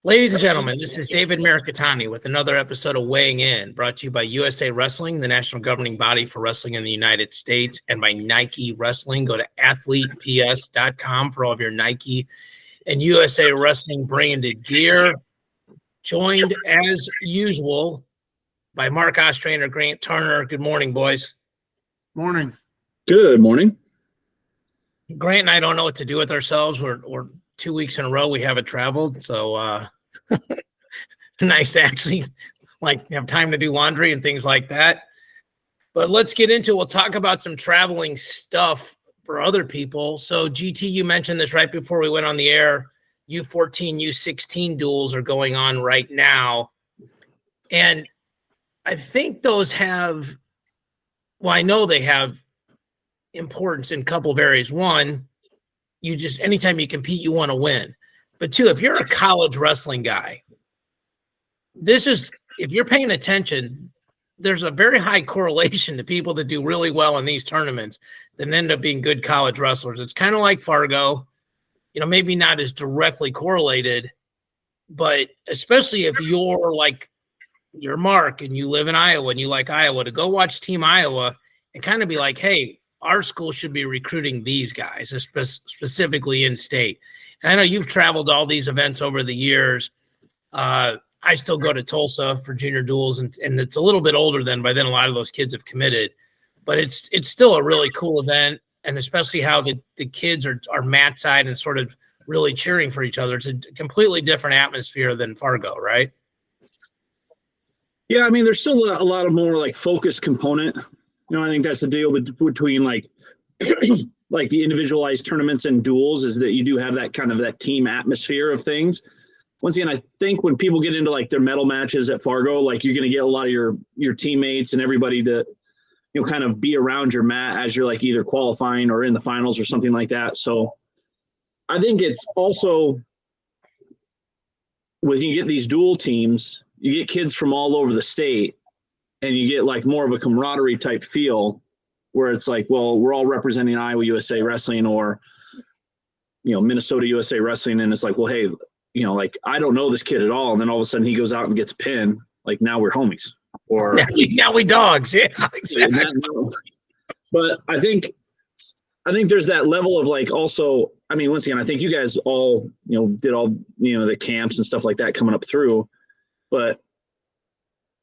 Ladies and gentlemen, this is David Mirikitani with another episode of Weighing In, brought to you by USA Wrestling, the national governing body for wrestling in the United States, and by Nike Wrestling. Go to athleteps.com for all of your Nike and USA Wrestling branded gear. Joined, as usual, by Mark Ostrander Grant Turner. Good morning, boys. Morning. Good morning. Grant and I don't know what to do with ourselves. We're 2 weeks in a row we haven't traveled, so nice to actually have time to do laundry and things like that. But let's get into it. We'll talk about some traveling stuff for other people. So GT, you mentioned this right before we went on the air. U14, U16 duels are going on right now. And I think those have, well, I know they have importance in a couple of areas. One, you just, anytime you compete, you want to win. But two, if you're a college wrestling guy, if you're paying attention, there's a very high correlation to people that do really well in these tournaments that end up being good college wrestlers. It's kind of like Fargo, maybe not as directly correlated, but especially if you're Mark and you live in Iowa and you like Iowa, to go watch Team Iowa and kind of be like, hey, our school should be recruiting these guys, specifically in state. And I know you've traveled to all these events over the years. I still go to Tulsa for junior duels, and it's a little bit older by then a lot of those kids have committed. But it's still a really cool event, and especially how the kids are mat side and sort of really cheering for each other. It's a completely different atmosphere than Fargo, right? Yeah, I mean, there's still a lot of more focus component. I think that's the deal between the individualized tournaments and duels, is that you do have that kind of that team atmosphere of things. Once again, I think when people get into their medal matches at Fargo, you're going to get a lot of your teammates and everybody to, kind of be around your mat as you're either qualifying or in the finals or something like that. So I think it's also, when you get these dual teams, you get kids from all over the state, and you get more of a camaraderie type feel where it's well, we're all representing Iowa USA Wrestling or, Minnesota USA Wrestling. And it's well, hey, I don't know this kid at all. And then all of a sudden he goes out and gets a pin. Now we're homies. Or now we dogs. Yeah, exactly. But I think there's that level of also, I mean, once again, I think you guys all, did all, the camps and stuff like that coming up through, but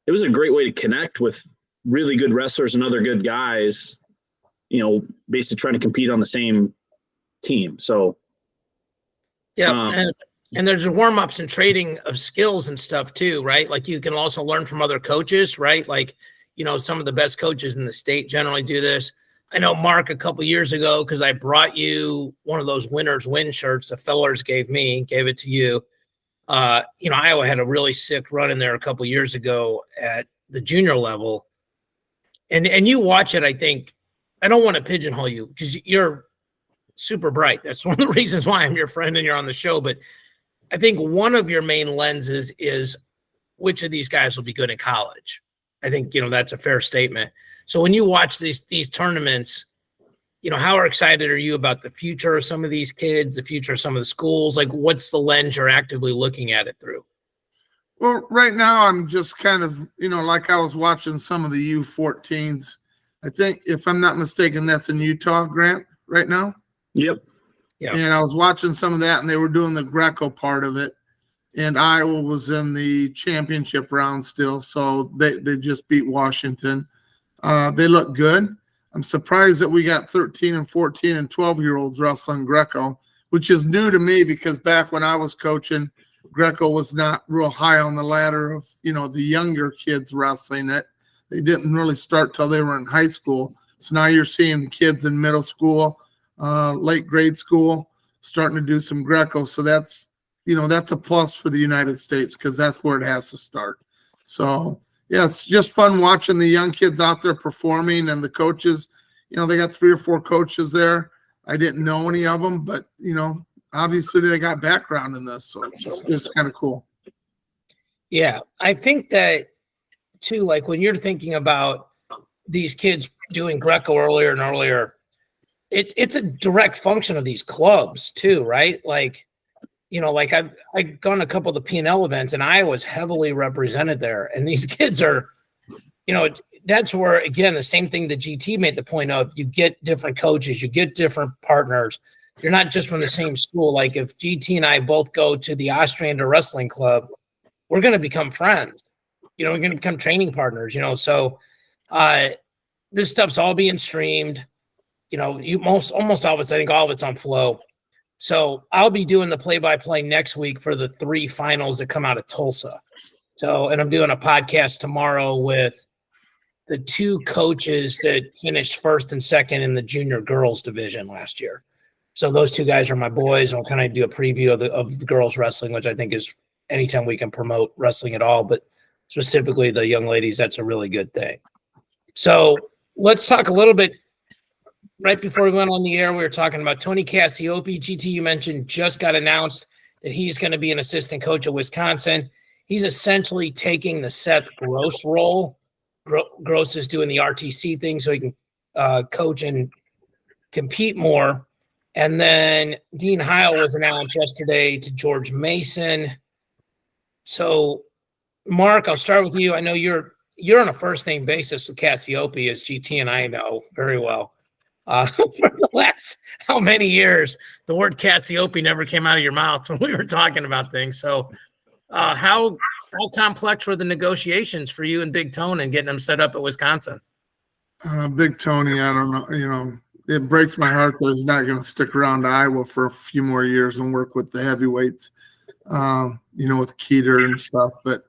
it was a great way to connect with really good wrestlers and other good guys, basically trying to compete on the same team. So, yeah. And there's warm-ups and trading of skills and stuff too, right? You can also learn from other coaches, right? Some of the best coaches in the state generally do this. I know Mark a couple years ago, because I brought you one of those winners win shirts the fellers gave it to you. Iowa had a really sick run in there a couple years ago at the junior level. And you watch it, I think. I don't want to pigeonhole you because you're super bright. That's one of the reasons why I'm your friend and you're on the show. But I think one of your main lenses is which of these guys will be good in college. I think, that's a fair statement. So when you watch these tournaments, how excited are you about the future of some of these kids, the future of some of the schools? What's the lens you're actively looking at it through? Well, right now I'm just kind of, I was watching some of the U14s. I think, if I'm not mistaken, that's in Utah, Grant, right now. Yep. Yeah. And I was watching some of that, and they were doing the Greco part of it. And Iowa was in the championship round still, so they just beat Washington. They look good. I'm surprised that we got 13 and 14 and 12-year-olds wrestling Greco, which is new to me because back when I was coaching, Greco was not real high on the ladder of, the younger kids wrestling it. They didn't really start till they were in high school. So now you're seeing the kids in middle school, late grade school, starting to do some Greco. So that's a plus for the United States because that's where it has to start. So, yeah, it's just fun watching the young kids out there performing, and the coaches, they got 3 or 4 coaches there. I didn't know any of them, but, obviously they got background in this. So it's just kind of cool. Yeah, I think that, too, when you're thinking about these kids doing Greco earlier and earlier, it's a direct function of these clubs too, right? like I've gone to a couple of the P&L events, and Iowa's heavily represented there. And these kids are, that's where, again, the same thing that GT made the point of, you get different coaches, you get different partners. You're not just from the same school. Like if GT and I both go to the Ostrander Wrestling Club, we're going to become friends. We're going to become training partners, So this stuff's all being streamed. Almost all of it's, I think all of it's on Flow. So I'll be doing the play-by-play next week for the 3 finals that come out of Tulsa. So, and I'm doing a podcast tomorrow with the 2 coaches that finished first and second in the junior girls division last year. So those 2 guys are my boys. I'll kind of do a preview of the girls wrestling, which I think is anytime we can promote wrestling at all, but specifically the young ladies, that's a really good thing. So let's talk a little bit. Right before we went on the air, we were talking about Tony Cassiope. GT, you mentioned, just got announced that he's going to be an assistant coach at Wisconsin. He's essentially taking the Seth Gross role. Gross is doing the RTC thing so he can coach and compete more. And then Dean Heil was announced yesterday to George Mason. So, Mark, I'll start with you. I know you're on a first-name basis with Cassiope, as GT and I know very well. For the last how many years the word Cassiope never came out of your mouth when we were talking about things. So how complex were the negotiations for you and Big Tone and getting them set up at Wisconsin? Big Tony, I don't know. It breaks my heart that he's not going to stick around to Iowa for a few more years and work with the heavyweights, with Keeter and stuff. But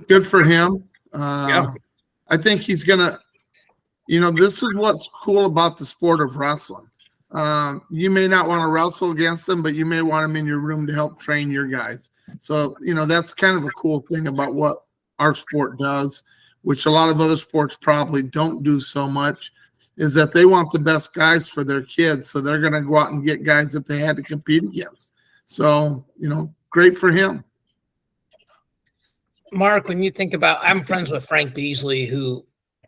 good for him. I think he's going to. This is what's cool about the sport of wrestling. You may not want to wrestle against them, but you may want them in your room to help train your guys. So, that's kind of a cool thing about what our sport does, which a lot of other sports probably don't do so much, is that they want the best guys for their kids. So they're going to go out and get guys that they had to compete against. So, great for him. Mark, when you think about, I'm friends with Frank Beasley, who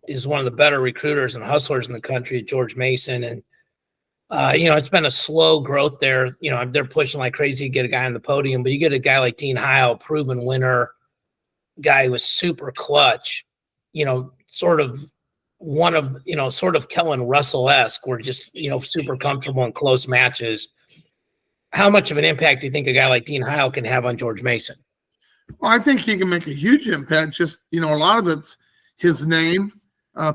is one of the better recruiters and hustlers in the country at George Mason. And, it's been a slow growth there. They're pushing like crazy to get a guy on the podium, but you get a guy like Dean Heil, proven winner, guy who was super clutch, sort of one of, sort of Kellen Russell-esque. We're just, super comfortable in close matches. How much of an impact do you think a guy like Dean Heil can have on George Mason? Well, I think he can make a huge impact. Just, a lot of it's his name.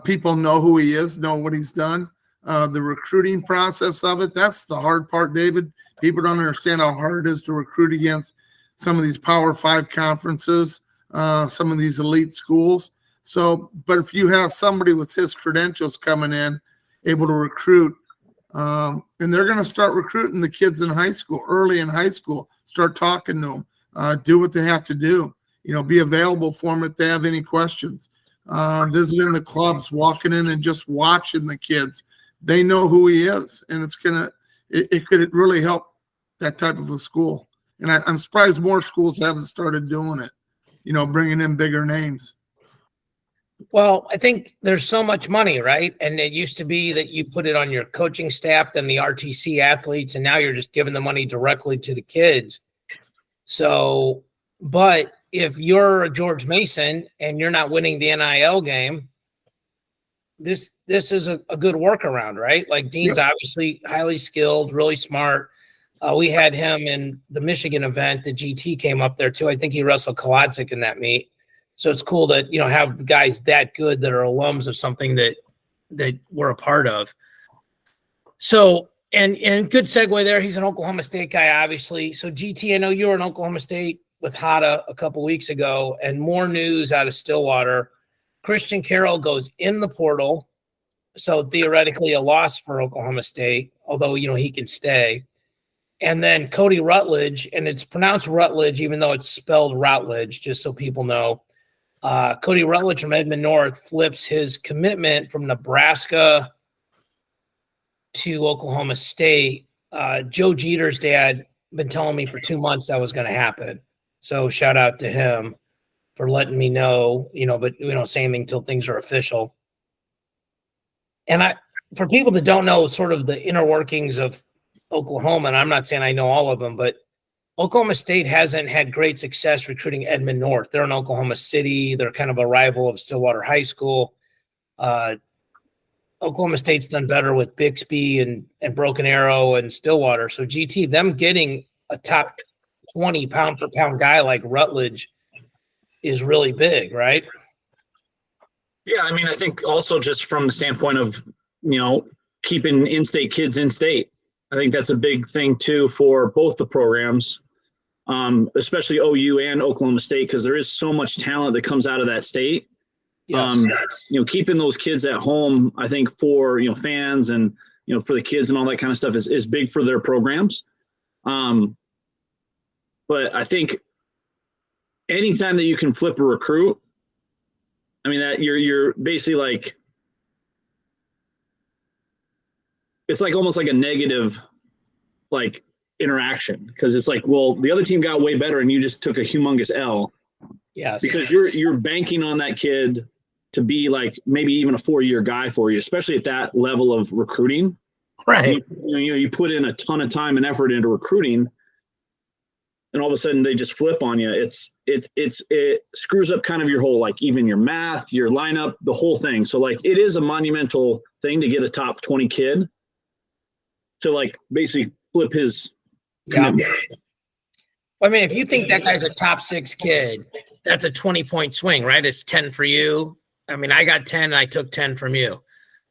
People know who he is, know what he's done. The recruiting process of it, that's the hard part, David. People don't understand how hard it is to recruit against some of these Power 5 conferences, some of these elite schools. So, but if you have somebody with his credentials coming in, able to recruit, and they're going to start recruiting the kids in high school, early in high school, start talking to them, do what they have to do, be available for them if they have any questions. Visiting the clubs, walking in and just watching the kids. They know who he is, and it could really help that type of a school. And I'm surprised more schools haven't started doing it, bringing in bigger names. Well, I think there's so much money, right? And it used to be that you put it on your coaching staff, then the RTC athletes, and now you're just giving the money directly to the kids. So, but if you're a George Mason and you're not winning the NIL game, this is a good workaround, right? Like Dean's obviously highly skilled, really smart. We had him in the Michigan event. The GT came up there too. I think he wrestled Kolodzik in that meet. So it's cool to, have guys that good that are alums of something that we're a part of. So, and good segue there. He's an Oklahoma State guy, obviously. So GT, I know you were in Oklahoma State with Hada a couple weeks ago, and more news out of Stillwater. Christian Carroll goes in the portal, so theoretically a loss for Oklahoma State, although, he can stay. And then Cody Rutledge, and it's pronounced Rutledge, even though it's spelled Routledge, just so people know. Cody Rutledge from Edmond North flips his commitment from Nebraska to Oklahoma State. Joe Jeter's dad been telling me for 2 months that was going to happen. So shout out to him for letting me know, but we don't say anything until things are official. And for people that don't know sort of the inner workings of Oklahoma, and I'm not saying I know all of them, but Oklahoma State hasn't had great success recruiting Edmond North. They're in Oklahoma City. They're kind of a rival of Stillwater High School. Oklahoma State's done better with Bixby and Broken Arrow and Stillwater. So GT, them getting a top 20 pound for pound guy like Rutledge is really big, right? Yeah, I mean, I think also just from the standpoint of, keeping in-state kids in state, I think that's a big thing too for both the programs, especially OU and Oklahoma State, because there is so much talent that comes out of that state. Yes. Keeping those kids at home, I think for, fans and, for the kids and all that kind of stuff is big for their programs. But I think anytime that you can flip a recruit, I mean, that you're basically like, it's like almost like a negative, like, interaction, because it's like, well, the other team got way better and you just took a humongous L. Yes. Because you're banking on that kid to be like maybe even a 4-year guy for you, especially at that level of recruiting. Right. You put in a ton of time and effort into recruiting, and all of a sudden they just flip on you. It screws up kind of your whole, like, even your math, your lineup, the whole thing. So, like, it is a monumental thing to get a top 20 kid to, like, basically flip his commitment. I mean, if you think that guy's a top 6 kid, that's a 20-point swing, right? It's 10 for you. I mean, I got 10 and I took 10 from you.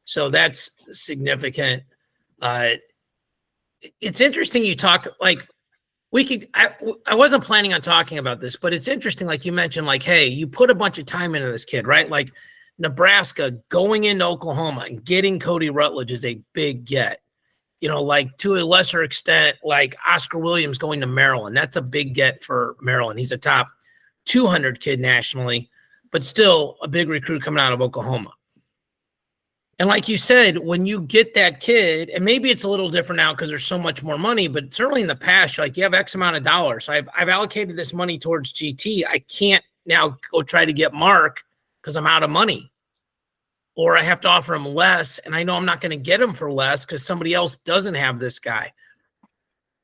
So that's significant. It's interesting you talk, like, I wasn't planning on talking about this, but it's interesting, like you mentioned, like, hey, you put a bunch of time into this kid, right? Like Nebraska going into Oklahoma and getting Cody Rutledge is a big get. Like, to a lesser extent, like Oscar Williams going to Maryland. That's a big get for Maryland. He's a top 200 kid nationally, but still a big recruit coming out of Oklahoma. And like you said, when you get that kid, and maybe it's a little different now because there's so much more money, but certainly in the past, like, you have X amount of dollars. So I've allocated this money towards GT. I can't now go try to get Mark because I'm out of money. Or I have to offer him less, and I know I'm not going to get him for less because somebody else doesn't have this guy.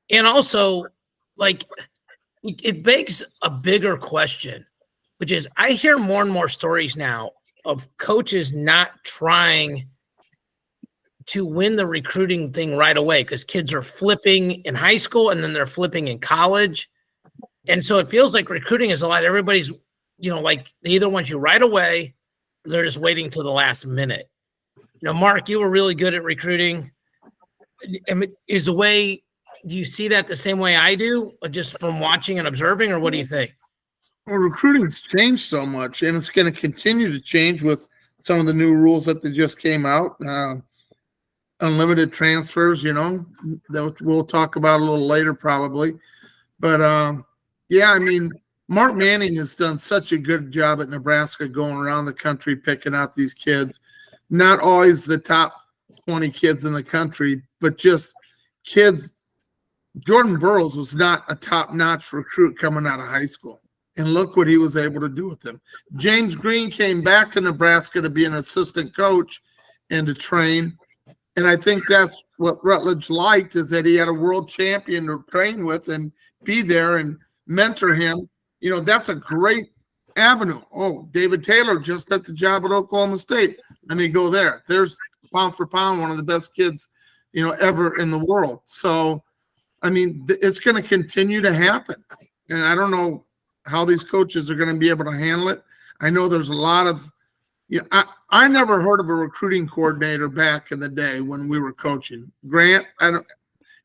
And also, like, it begs a bigger question, which is, I hear more and more stories now of coaches not trying to win the recruiting thing right away because kids are flipping in high school and then they're flipping in college. And so it feels like recruiting is a lot. Everybody's, like, they either want you right away, or they're just waiting till the last minute. Mark, you were really good at recruiting. Do you see that the same way I do, just from watching and observing, or what do you think? Well, recruiting's changed so much, and it's going to continue to change with some of the new rules that they just came out. Unlimited transfers, that we'll talk about a little later probably. But, yeah, I mean, Mark Manning has done such a good job at Nebraska going around the country picking out these kids. Not always the top 20 kids in the country, but just kids. Jordan Burroughs was not a top-notch recruit coming out of high school. And look what he was able to do with them. James Green came back to Nebraska to be an assistant coach and to train. And I think that's what Rutledge liked, is that he had a world champion to train with and be there and mentor him. That's a great avenue. Oh, David Taylor just got the job at Oklahoma State. Let me go there. There's, pound for pound, one of the best kids, ever in the world. So, I mean, it's going to continue to happen. And I don't know how these coaches are going to be able to handle it. I know there's a lot of, I never heard of a recruiting coordinator back in the day when we were coaching. Grant,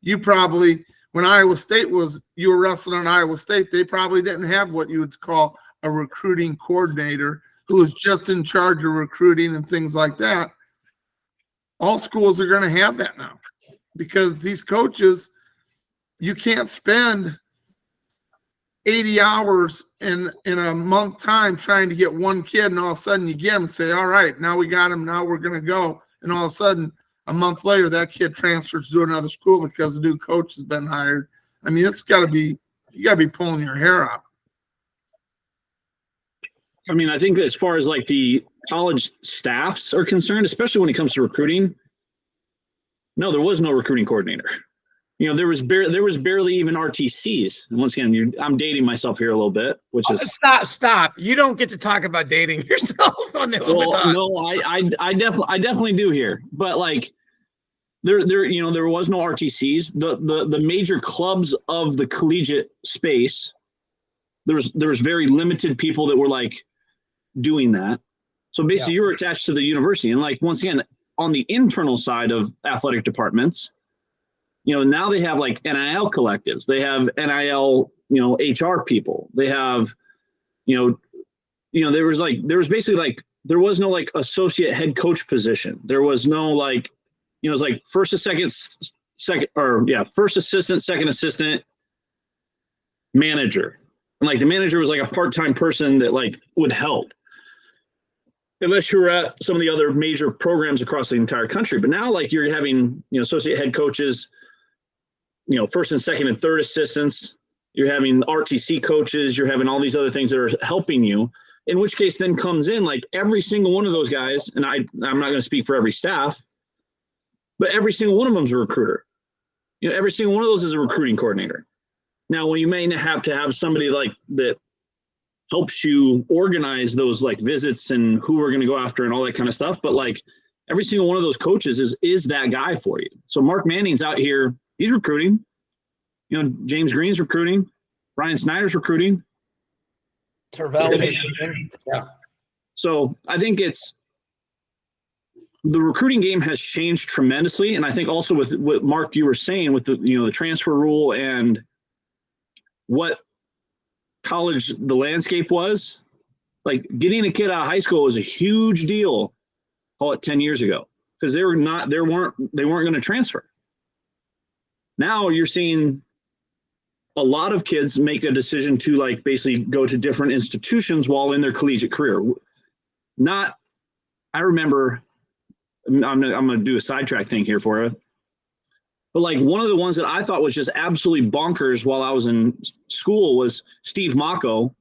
you probably, when Iowa State you were wrestling at Iowa State, they probably didn't have what you would call a recruiting coordinator who was just in charge of recruiting and things like that. All schools are going to have that now, because these coaches, you can't spend 80 hours in a month time trying to get one kid, and all of a sudden you get him and say, all right, now we got him, now we're going to go. And all of a sudden, a month later, that kid transfers to another school because a new coach has been hired. I mean, you got to be pulling your hair out. I mean, I think that as far as like the college staffs are concerned, especially when it comes to recruiting, no, there was no recruiting coordinator. You know, there was barely even RTCs. And once again, I'm dating myself here a little bit, which is stop. You don't get to talk about dating yourself on the no, I definitely do here. But like there was no RTCs. The major clubs of the collegiate space, there was very limited people that were like doing that. So basically you were attached to the university. And like once again, on the internal side of athletic departments, now they have like NIL collectives. They have NIL, HR people. They have, there was basically like, there was no like associate head coach position. There was no like, it was like first assistant, second assistant, manager. And like the manager was like a part-time person that like would help. Unless you were at some of the other major programs across the entire country. But now like you're having, associate head coaches, first and second and third assistants, you're having RTC coaches, you're having all these other things that are helping you, in which case then comes in like every single one of those guys. And I'm not going to speak for every staff, but every single one of them is a recruiter. Every single one of those is a recruiting coordinator. Now, when you may have to have somebody like that helps you organize those like visits and who we're going to go after and all that kind of stuff. But like every single one of those coaches is that guy for you. So Mark Manning's out here. He's recruiting. James Green's recruiting. Ryan Snyder's recruiting. Tervel's recruiting. Yeah. So I think the recruiting game has changed tremendously. And I think also with what Mark, you were saying with the transfer rule and what college, the landscape was, like getting a kid out of high school was a huge deal, call it 10 years ago, because they weren't going to transfer. Now you're seeing a lot of kids make a decision to like basically go to different institutions while in their collegiate career. I remember, I'm going to do a sidetrack thing here for you. But like one of the ones that I thought was just absolutely bonkers while I was in school was Steve Mocco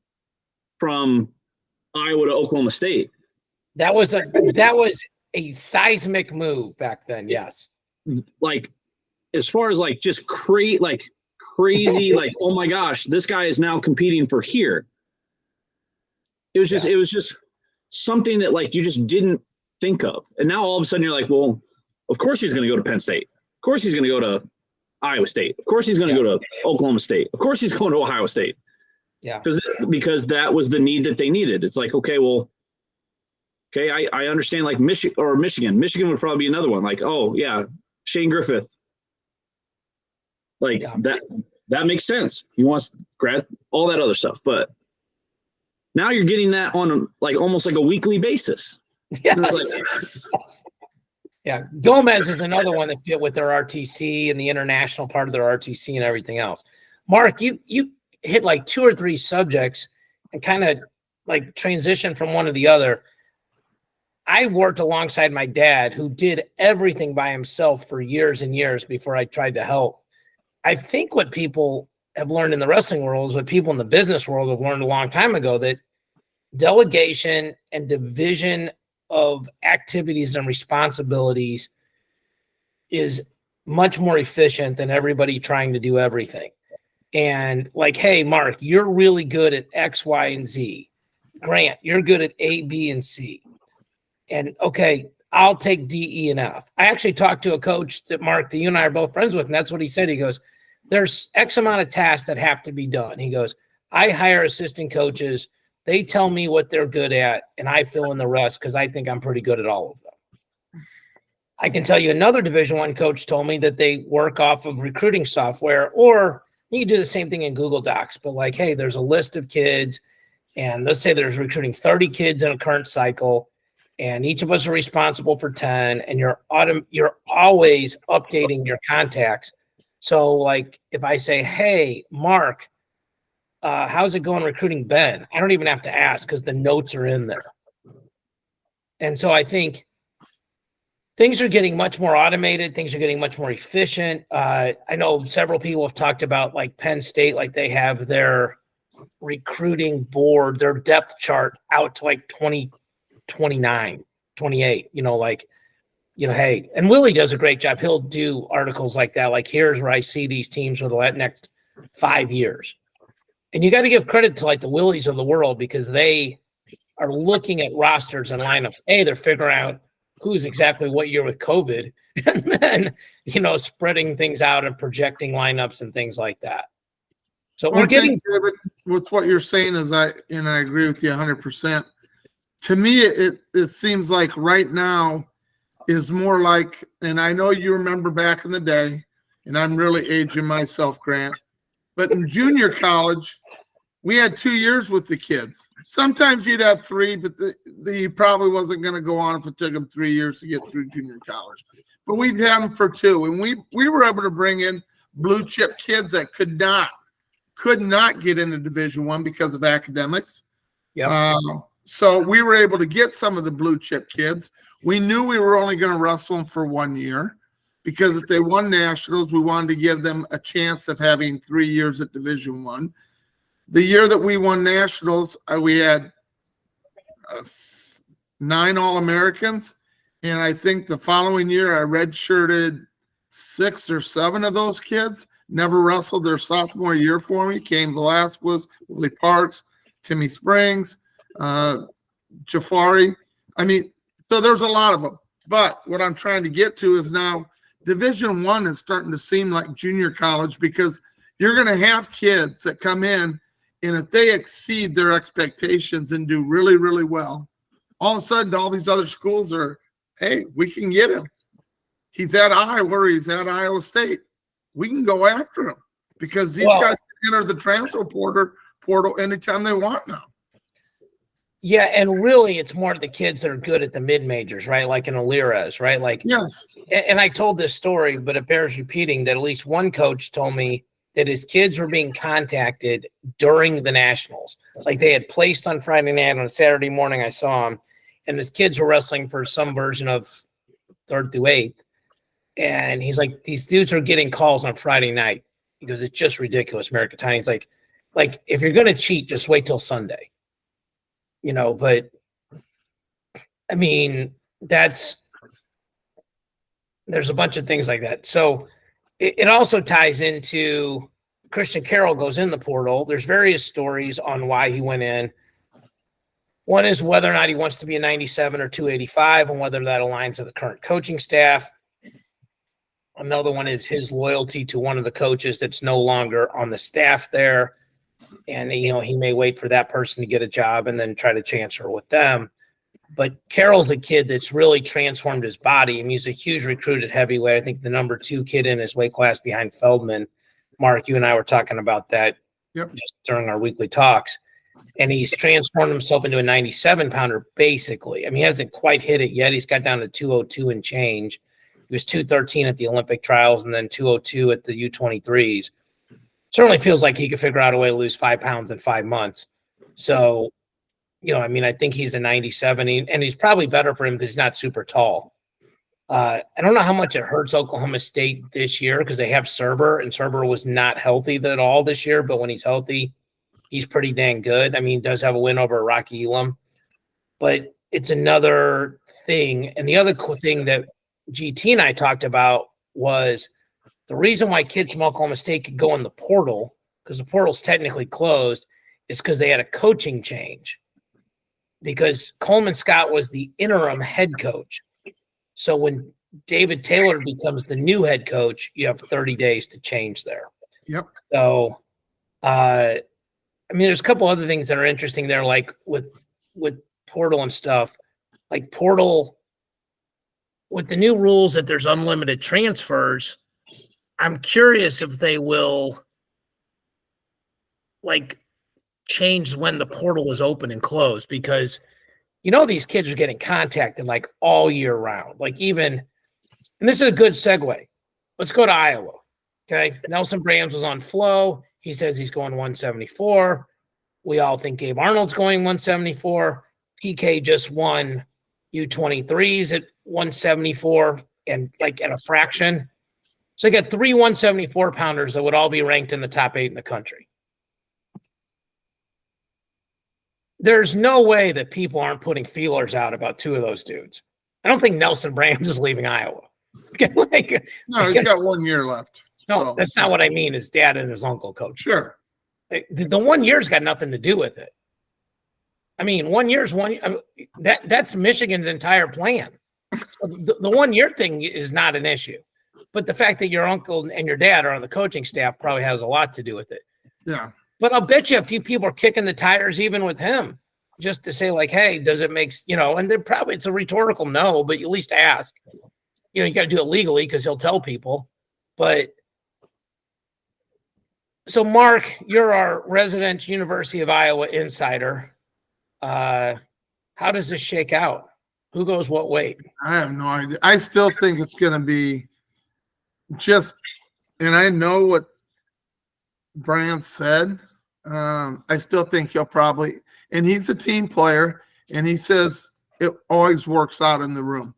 from Iowa to Oklahoma State. That was a seismic move back then. Yes. Like as far as like just crazy, like, oh my gosh, this guy is now competing for here. It was just something that like you just didn't think of. And now all of a sudden you're like, well, of course he's going to go to Penn State. Of course he's going to go to Iowa State. Of course he's going to go to Oklahoma State. Of course he's going to Ohio State. Yeah. Because that was the need that they needed. It's like, okay, I understand like Michigan. Michigan would probably be another one. Like, oh yeah, Shane Griffith. Like that makes sense. He wants grad, all that other stuff. But now you're getting that on like almost like a weekly basis. Yes. Yeah, Gomez is another one that fit with their RTC and the international part of their RTC and everything else. Mark, you hit like 2 or 3 subjects and kind of like transition from one to the other. I worked alongside my dad, who did everything by himself for years and years before I tried to help. I think what people have learned in the wrestling world is what people in the business world have learned a long time ago, that delegation and division of activities and responsibilities is much more efficient than everybody trying to do everything. And like, hey, Mark, you're really good at X, Y, and Z. Grant, you're good at A, B, and C. And okay, I'll take D, E, and F. I actually talked to a coach that, Mark, that you and I are both friends with, and that's what he said. He goes, there's X amount of tasks that have to be done. He goes, I hire assistant coaches. They tell me what they're good at, and I fill in the rest because I think I'm pretty good at all of them. I can tell you another Division I coach told me that they work off of recruiting software, or you can do the same thing in Google Docs, but like, hey, there's a list of kids, and let's say there's recruiting 30 kids in a current cycle, and each of us are responsible for 10, and you're always updating your contacts. So like if I say, hey, Mark, how's it going recruiting Ben? I don't even have to ask because the notes are in there. And so I think things are getting much more automated. Things are getting much more efficient. I know several people have talked about like Penn State, like they have their recruiting board, their depth chart out to like 2029, 28, like hey, and Willie does a great job. He'll do articles like that. Like, here's where I see these teams for the next 5 years. And you got to give credit to like the Willies of the world, because they are looking at rosters and lineups. They're figuring out who's exactly what year with COVID, and then, spreading things out and projecting lineups and things like that. So we're getting David, with what you're saying I agree with you 100%. To me, it seems like right now is more like, and I know you remember back in the day, and I'm really aging myself, Grant, but in junior college, we had 2 years with the kids. Sometimes you'd have 3, but he probably wasn't going to go on if it took him 3 years to get through junior college. But we'd have them for 2, and we were able to bring in blue chip kids that could not get into Division I because of academics. Yeah. So we were able to get some of the blue chip kids. We knew we were only going to wrestle them for 1 year, because if they won nationals, we wanted to give them a chance of having 3 years at Division I. The year that we won nationals, we had 9 All-Americans, and I think the following year I redshirted 6 or 7 of those kids. Never wrestled their sophomore year for me. Cain Velasquez, Willie Parks, Timmy Springs, Jafari. So there's a lot of them. But what I'm trying to get to is now Division I is starting to seem like junior college, because you're going to have kids that come in, and if they exceed their expectations and do really, really well, all of a sudden all these other schools are, hey, we can get him. He's at Iowa, he's at Iowa State. We can go after him, because these guys can enter the transfer portal anytime they want now. Yeah, and really it's more the kids that are good at the mid-majors, right? Like in Alirez, right? Like, yes. And I told this story, but it bears repeating, that at least one coach told me that his kids were being contacted during the nationals. Like, they had placed on Friday night, on a Saturday morning I saw him, and his kids were wrestling for some version of 3rd through 8th. And he's like, these dudes are getting calls on Friday night. He goes, it's just ridiculous, Mirikitani. He's like, if you're going to cheat, just wait till Sunday. But there's a bunch of things like that. So it also ties into Christian Carroll goes in the portal. There's various stories on why he went in. One is whether or not he wants to be a 97 or 285, and whether that aligns with the current coaching staff. Another one is his loyalty to one of the coaches that's no longer on the staff there. And, he may wait for that person to get a job and then try to transfer with them. But Carroll's a kid that's really transformed his body. He's a huge recruited heavyweight. I think the number 2 kid in his weight class behind Feldman. Mark, you and I were talking about that just during our weekly talks. And he's transformed himself into a 97-pounder, basically. He hasn't quite hit it yet. He's got down to 202 and change. He was 213 at the Olympic trials and then 202 at the U23s. Certainly feels like he could figure out a way to lose 5 pounds in 5 months. So, I think he's a 97, and he's probably better for him because he's not super tall. I don't know how much it hurts Oklahoma State this year, because they have Serber, and Serber was not healthy at all this year, but when he's healthy, he's pretty dang good. He does have a win over Rocky Elam, but it's another thing. And the other cool thing that GT and I talked about was the reason why kids from Oklahoma State could go in the portal, because the portal's technically closed, is because they had a coaching change. Because Coleman Scott was the interim head coach. So when David Taylor becomes the new head coach, you have 30 days to change there. Yep. So, there's a couple other things that are interesting there, like with portal and stuff. Like portal, with the new rules that there's unlimited transfers, I'm curious if they will change when the portal is open and closed, because these kids are getting contacted all year round. And this is a good segue. Let's go to Iowa. Okay. Nelson Brams was on Flow. He says he's going 174. We all think Gabe Arnold's going 174. PK just won U23s at 174 and at a fraction. So you got 3 174-pounders that would all be ranked in the top 8 in the country. There's no way that people aren't putting feelers out about 2 of those dudes. I don't think Nelson Brands is leaving Iowa. Like, No, he's got 1 year left. no, So, that's not what I mean. His dad and his uncle coach. sure. The 1 year's got nothing to do with it. I mean, 1 year's one. I mean, that's Michigan's entire plan. The 1 year thing is not an issue, but the fact that your uncle and your dad are on the coaching staff probably has a lot to do with it. Yeah. But I'll bet you a few people are kicking the tires even with him, just to say like, hey, does it make, and then probably it's a rhetorical no, but you at least ask. You got to do it legally because he'll tell people. But so, Mark, you're our resident University of Iowa insider. How does this shake out? Who goes what way? I have no idea. I still think it's going to be and I know what Brand said. I still think he'll probably, and he's a team player, and he says it always works out in the room.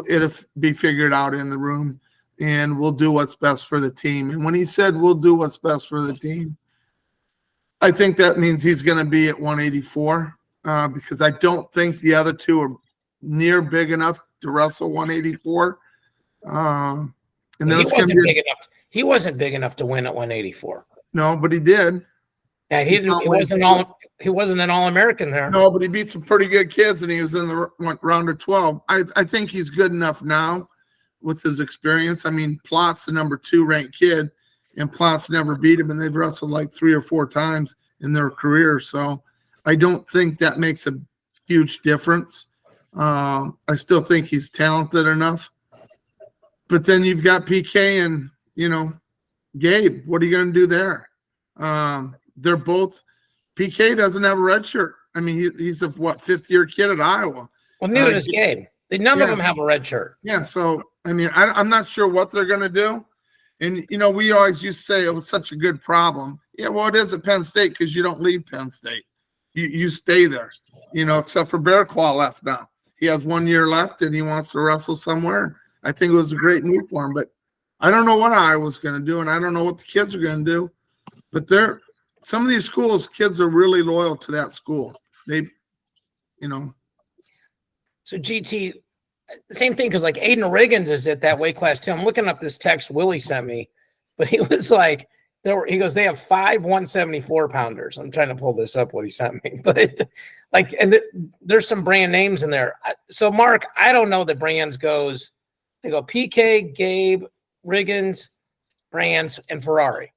It'll be figured out in the room, and we'll do what's best for the team. And when he said we'll do what's best for the team, I think that means he's going to be at 184 because I don't think the other two are near big enough to wrestle 184. And then he wasn't big enough to win at 184. No, but he did. And he wasn't an All-American there. No, but he beat some pretty good kids, and he was in the round of 12. I think he's good enough now with his experience. I mean, Plott's the number 2 ranked kid, and Plott's never beat him, and they've wrestled like 3 or 4 times in their career. So I don't think that makes a huge difference. I still think he's talented enough. But then you've got PK and, Gabe. What are you going to do there? They're both – PK doesn't have a red shirt. I mean, he's a, 5th-year kid at Iowa. Well, neither does Gabe. None of them have a red shirt. Yeah, so, I mean, I'm not sure what they're going to do. And, we always used to say it was such a good problem. Yeah, well, it is at Penn State because you don't leave Penn State. You stay there, except for Bear Claw left now. He has 1 year left, and he wants to wrestle somewhere. I think it was a great move for him. But I don't know what Iowa's going to do, and I don't know what the kids are going to do. But some of these schools, kids are really loyal to that school. They. So GT, same thing, because like Aiden Riggins is at that weight class too. I'm looking up this text Willie sent me, but he was like, he goes, they have 5 174-pounders. I'm trying to pull this up, what he sent me, but there's some brand names in there. So Mark, I don't know that Brands goes. They go PK, Gabe, Riggins, Brands, and Ferrari.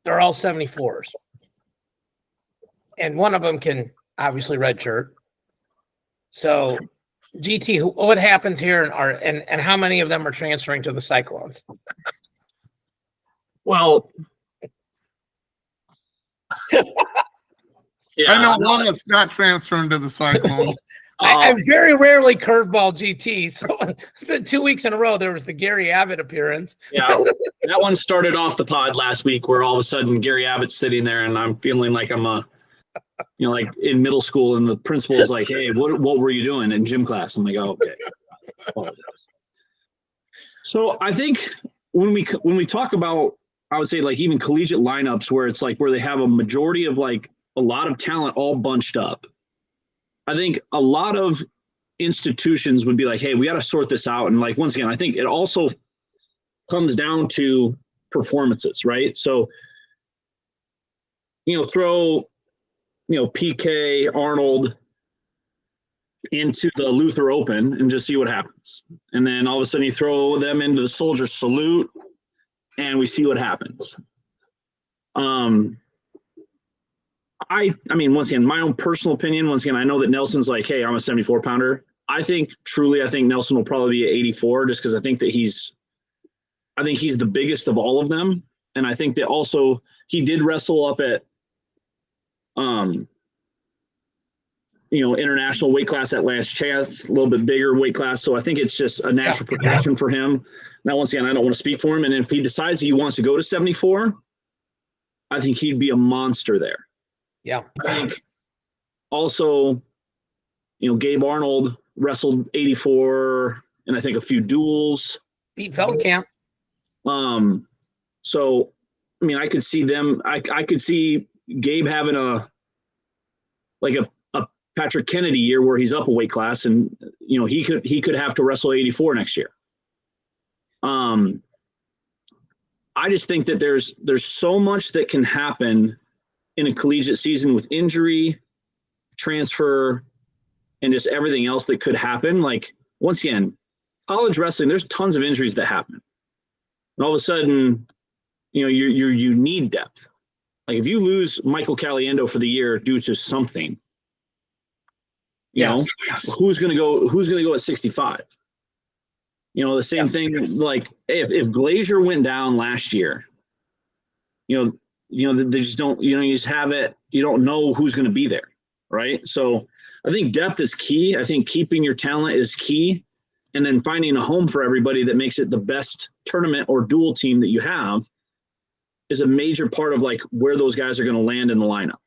They're all 74s. And one of them can obviously redshirt. So, GT, what happens here and how many of them are transferring to the Cyclones? Well, yeah, I know one that's not transferring to the Cyclones. I very rarely curveball GT. So it's been 2 weeks in a row. There was the Gary Abbott appearance. Yeah, that one started off the pod last week where all of a sudden Gary Abbott's sitting there and I'm feeling like I'm like in middle school and the principal is like, hey, what were you doing in gym class? I'm like, oh, okay. So I think when we talk about, I would say like even collegiate lineups where it's like where they have a majority of like a lot of talent all bunched up. I think a lot of institutions would be like, hey, we got to sort this out. And like, once again, I think it also comes down to performances, right? So, throw, PK, Arnold into the Luther Open and just see what happens. And then all of a sudden you throw them into the Soldier Salute and we see what happens. I mean, once again, my own personal opinion, once again, I know that Nelson's like, hey, I'm a 74-pounder. I think Nelson will probably be at 84 just because I think he's the biggest of all of them. And I think that also he did wrestle up at, international weight class at last chance, a little bit bigger weight class. So I think it's just a natural progression for him. Now, once again, I don't want to speak for him. And if he decides he wants to go to 74, I think he'd be a monster there. Yeah. I think also, Gabe Arnold wrestled 84 and I think a few duels. Beat Feldkamp. So, I mean, I could see them. I could see Gabe having a Patrick Kennedy year where he's up a weight class, and he could have to wrestle 84 next year. I just think that there's so much that can happen in a collegiate season with injury, transfer, and just everything else that could happen. Like, once again, college wrestling, there's tons of injuries that happen. And all of a sudden, you need depth. Like, if you lose Michael Caliendo for the year due to something, who's going to go at 65? The same thing, like if Glazier went down last year, they just don't, you just have it. You don't know who's going to be there. Right. So I think depth is key. I think keeping your talent is key. And then finding a home for everybody that makes it the best tournament or dual team that you have is a major part of like where those guys are going to land in the lineup.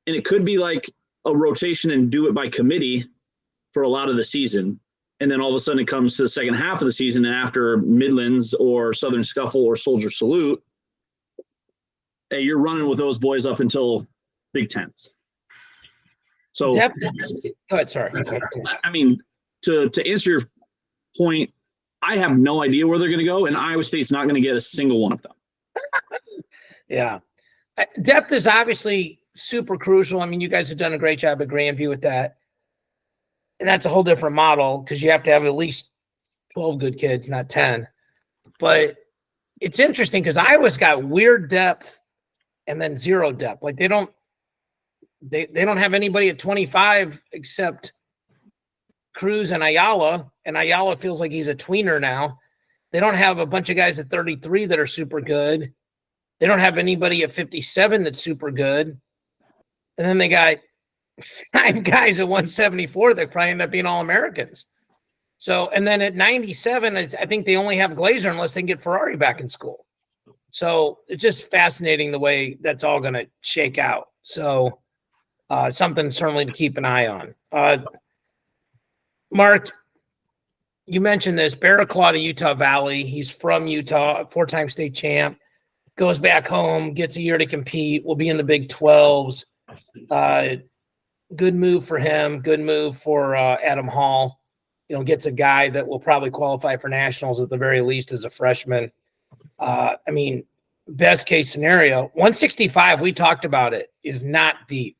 And it could be like a rotation and do it by committee for a lot of the season. And then all of a sudden it comes to the second half of the season, and after Midlands or Southern Scuffle or Soldier Salute, hey, you're running with those boys up until Big Tens. So, go ahead, sorry. I mean, to answer your point, I have no idea where they're going to go, and Iowa State's not going to get a single one of them. Yeah. Depth is obviously super crucial. I mean, you guys have done a great job at Grandview with that. And that's a whole different model because you have to have at least 12 good kids, not 10. But it's interesting because Iowa's got weird depth and then zero depth. Like they don't have anybody at 25 except Cruz and Ayala feels like he's a tweener now. They don't have a bunch of guys at 33 that are super good. They don't have anybody at 57 that's super good. And then they got 5 guys at 174 that probably end up being All-Americans. So, and then at 97, I think they only have Glazier unless they can get Ferrari back in school. So it's just fascinating the way that's all going to shake out. So something certainly to keep an eye on. Mark, you mentioned this, Barraclaw to Utah Valley. He's from Utah, 4-time state champ, goes back home, gets a year to compete, will be in the Big 12s. Good move for him. Good move for Adam Hall. Gets a guy that will probably qualify for nationals at the very least as a freshman. I mean, best case scenario, 165, we talked about it, is not deep.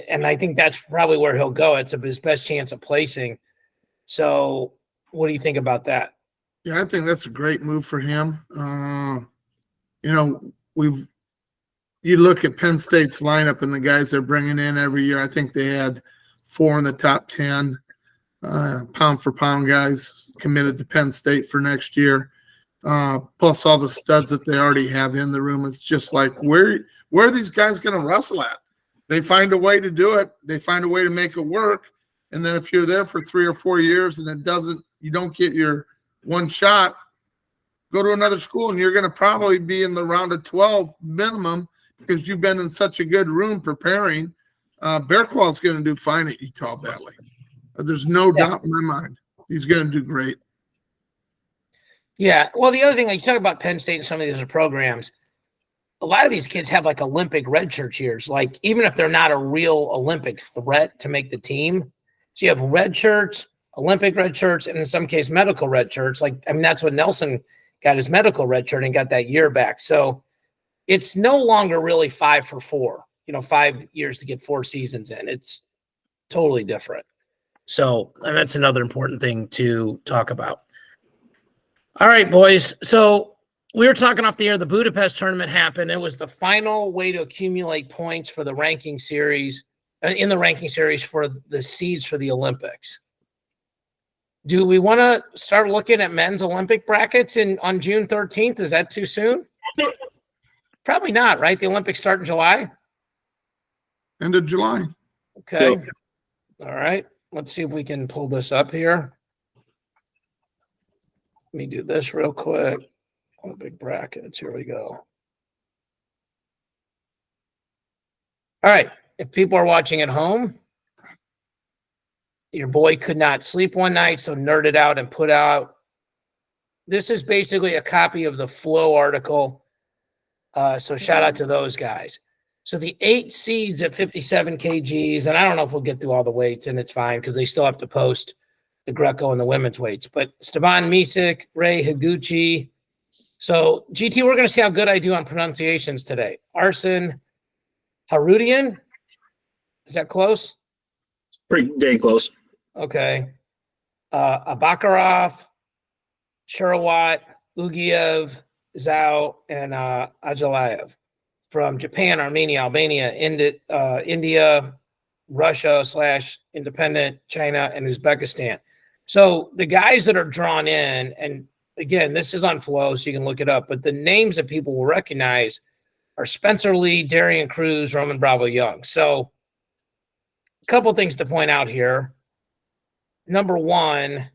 And I think that's probably where he'll go. It's his best chance of placing. So what do you think about that? Yeah, I think that's a great move for him. You look at Penn State's lineup and the guys they're bringing in every year. I think they had 4 in the top 10 pound for pound guys committed to Penn State for next year. Plus all the studs that they already have in the room. It's just like, where are these guys going to wrestle at? They find a way to do it. They find a way to make it work. And then if you're there for 3 or 4 years and you don't get your one shot, go to another school and you're going to probably be in the round of 12 minimum because you've been in such a good room preparing. Bearclaw's going to do fine at Utah Valley. There's no doubt in my mind. He's going to do great. Yeah. Well, the other thing, like you talk about Penn State and some of these other programs, a lot of these kids have like Olympic redshirt years. Like even if they're not a real Olympic threat to make the team, so you have red shirts, Olympic red shirts, and in some case medical red shirts. That's what Nelson got, his medical red shirt and got that year back. So it's no longer really 5 for 4. 5 years to get 4 seasons in. It's totally different. So and that's another important thing to talk about. All right, boys. So we were talking off the air. The Budapest tournament happened. It was the final way to accumulate points for the ranking series, in the ranking series for the seeds for the Olympics. Do we want to start looking at men's Olympic brackets on June 13th? Is that too soon? Probably not, right? The Olympics start in July? End of July. Okay. All right. Let's see if we can pull this up here. Let me do this real quick. Olympic brackets. Here we go. All right. If people are watching at home, your boy could not sleep one night, so nerded out and put out. This is basically a copy of the Flow article. So shout out to those guys. So the 8 seeds at 57 kgs, and I don't know if we'll get through all the weights, and it's fine because they still have to post the Greco and the women's weights. But Stevan Micic, Ray Higuchi. So GT, we're going to see how good I do on pronunciations today. Arsen Harudian. Is that close? Pretty dang close. Okay. Abakarov, Shurawat, Ugiev, Zhao, and Ajalayev from Japan, Armenia, Albania, India, Russia / independent, China, and Uzbekistan. So the guys that are drawn in, and again, this is on Flow, so you can look it up, but the names that people will recognize are Spencer Lee, Darian Cruz, Roman Bravo Young. So a couple things to point out here. Number one,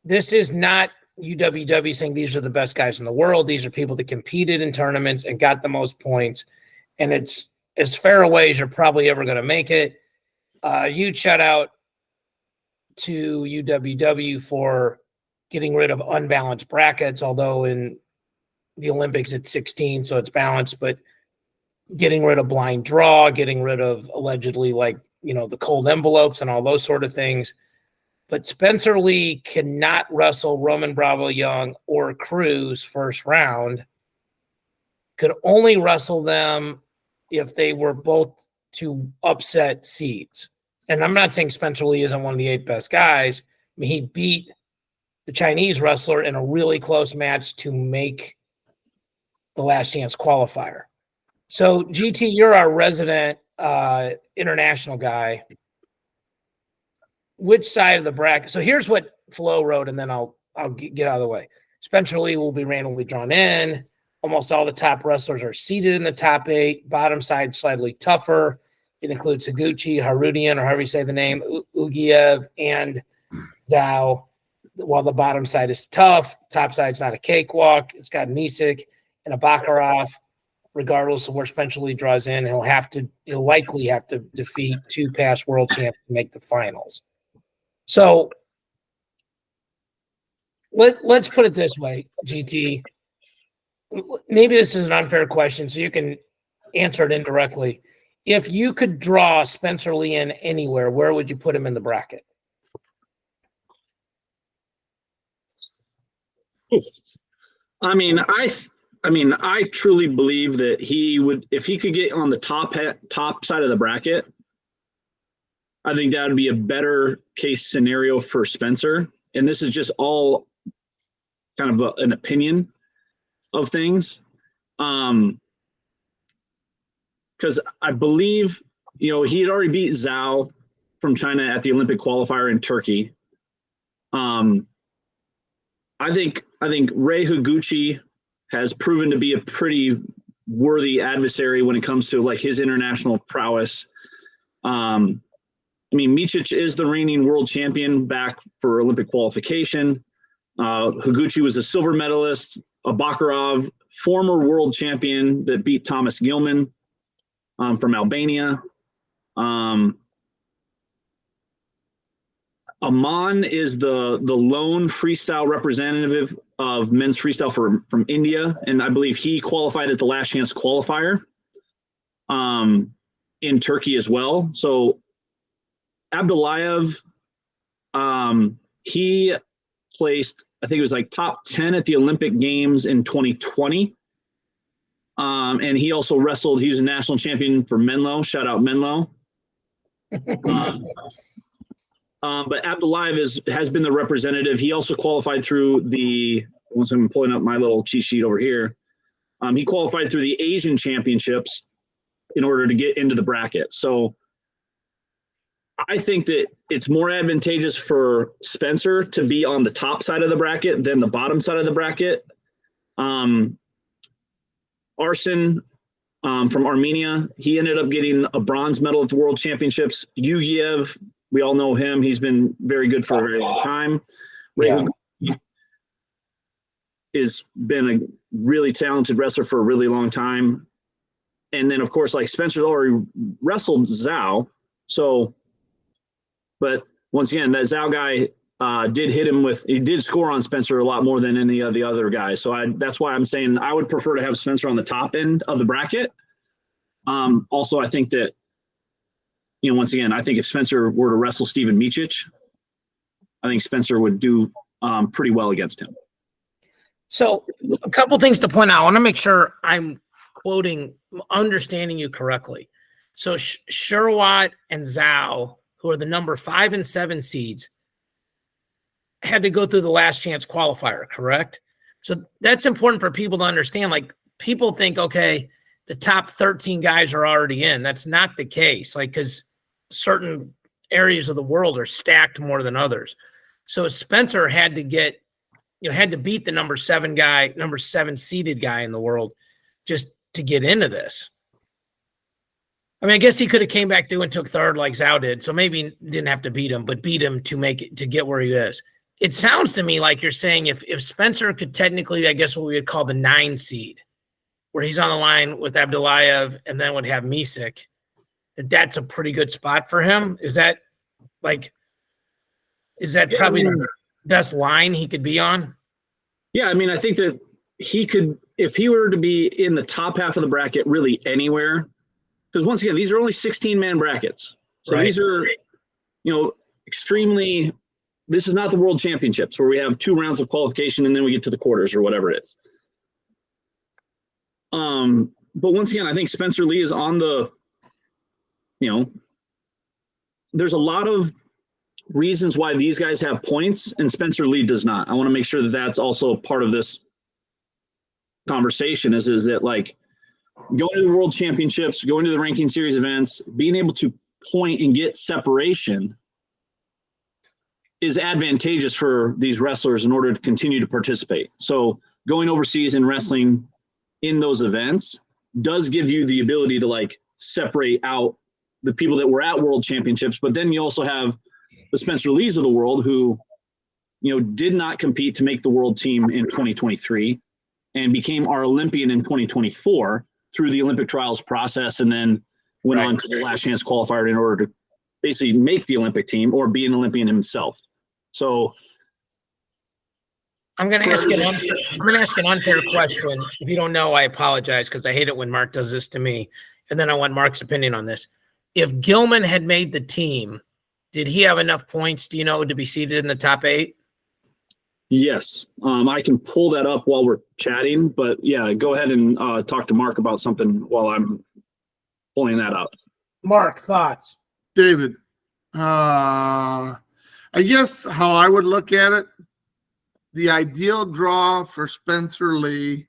this is not UWW saying these are the best guys in the world. These are people that competed in tournaments and got the most points. And it's as fair a way as you're probably ever going to make it. Huge shout out to UWW for getting rid of unbalanced brackets, although in the Olympics it's 16, so it's balanced, but getting rid of blind draw, getting rid of allegedly the cold envelopes and all those sort of things. But Spencer Lee cannot wrestle Roman Bravo Young or Cruz first round. Could only wrestle them if they were both to upset seeds. And I'm not saying Spencer Lee isn't one of the 8 best guys. I mean, he beat the Chinese wrestler in a really close match to make the last chance qualifier. So, GT, you're our resident international guy. Which side of the bracket? So here's what Flo wrote, and then I'll get out of the way. Spencer Lee will be randomly drawn in. Almost all the top wrestlers are seated in the top 8. Bottom side slightly tougher. It includes Higuchi, Harudian, or however you say the name, Ugiev, and Zhao. While the bottom side is tough, top side's not a cakewalk. It's got Micic and Abakarov. Regardless of where Spencer Lee draws in, he'll likely have to defeat 2 past world champs to make the finals. So let's put it this way, GT. Maybe this is an unfair question, so you can answer it indirectly. If you could draw Spencer Lee in anywhere, where would you put him in the bracket? I mean, I truly believe that he would, if he could get on the top side of the bracket, I think that would be a better case scenario for Spencer. And this is just all kind of an opinion of things. Because I believe, he had already beat Zhao from China at the Olympic qualifier in Turkey. I think Ray Higuchi has proven to be a pretty worthy adversary when it comes to his international prowess. Micic is the reigning world champion back for Olympic qualification. Higuchi was a silver medalist. Abakarov, former world champion that beat Thomas Gilman from Albania. Aman is the lone freestyle representative of men's freestyle from India, and I believe he qualified at the last chance qualifier in Turkey as well. So Abdullayev, he placed, I think it was top 10 at the Olympic Games in 2020. And he also wrestled, he was a national champion for Menlo. Shout out Menlo. But Abdullayev has been the representative. He also qualified through once I'm pulling up my little cheat sheet over here, he qualified through the Asian Championships in order to get into the bracket. So I think that it's more advantageous for Spencer to be on the top side of the bracket than the bottom side of the bracket. Arsen from Armenia, he ended up getting a bronze medal at the World Championships. Ugiev, we all know him. He's been very good for a very long time. Ray has been a really talented wrestler for a really long time. And then, of course, Spencer's already wrestled Zhao. So, but once again, that Zhao guy he did score on Spencer a lot more than any of the other guys. So that's why I'm saying I would prefer to have Spencer on the top end of the bracket. Also, I think that, once again, I think if Spencer were to wrestle Steven Miocic, I think Spencer would do pretty well against him. So a couple things to point out. I want to make sure I'm understanding you correctly. So Sherwatt and Zhao, who are the number 5 and 7 seeds, had to go through the last chance qualifier, correct? So that's important for people to understand. Like, people think, okay, the top 13 guys are already in. That's not the case. Like, because certain areas of the world are stacked more than others. So Spencer had to beat the number 7 seeded guy in the world just to get into this. I mean, I guess he could have came back through and took third like Zhao did. So maybe didn't have to beat him, but beat him to get where he is. It sounds to me like you're saying if Spencer could technically, I guess what we would call the 9 seed, where he's on the line with Abdullayev and then would have Miocic, that's a pretty good spot for him. Is that probably the best line he could be on? Yeah, I mean, I think that he could, if he were to be in the top half of the bracket really anywhere, because once again, these are only 16-man brackets. So These are, extremely, this is not the World Championships where we have 2 rounds of qualification and then we get to the quarters or whatever it is. But once again, I think Spencer Lee is on the, there's a lot of reasons why these guys have points and Spencer Lee does not. I want to make sure that that's also part of this conversation is that, like, going to the World Championships, going to the ranking series events, being able to point and get separation is advantageous for these wrestlers in order to continue to participate. So going overseas and wrestling in those events does give you the ability to, like, separate out the people that were at World Championships, but then you also have the Spencer Lees of the world who, did not compete to make the world team in 2023 and became our Olympian in 2024 through the Olympic trials process, and then went on to the last chance qualifier in order to basically make the Olympic team or be an Olympian himself. So I'm going to ask an unfair question. If you don't know, I apologize, because I hate it when Mark does this to me. And then I want Mark's opinion on this. If Gilman had made the team, did he have enough points, do you know, to be seated in the top 8? Yes. I can pull that up while we're chatting, but yeah, go ahead and talk to Mark about something while I'm pulling that up. Mark, thoughts? David, I guess how I would look at it, the ideal draw for Spencer Lee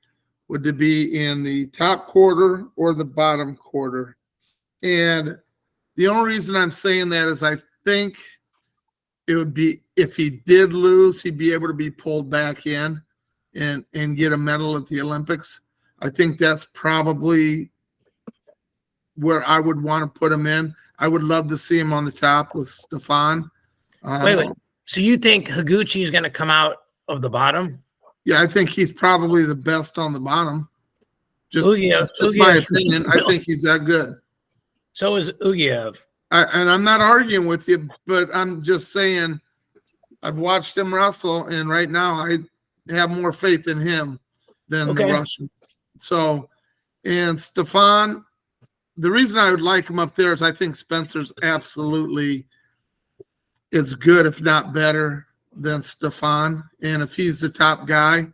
would be in the top quarter or the bottom quarter. And the only reason I'm saying that is I think it would be, if he did lose, he'd be able to be pulled back in and get a medal at the Olympics. I think that's probably where I would want to put him in. I would love to see him on the top with Stefan. Wait. So you think Higuchi is going to come out of the bottom? Yeah, I think he's probably the best on the bottom. Just Ugiev, my opinion. I think he's that good. So is Ugiev. And I'm not arguing with you, but I'm just saying I've watched him wrestle, and right now I have more faith in him than the Russian. So, and Stefan, the reason I would like him up there is I think Spencer's absolutely as good, if not better, than Stefan. And if he's the top guy,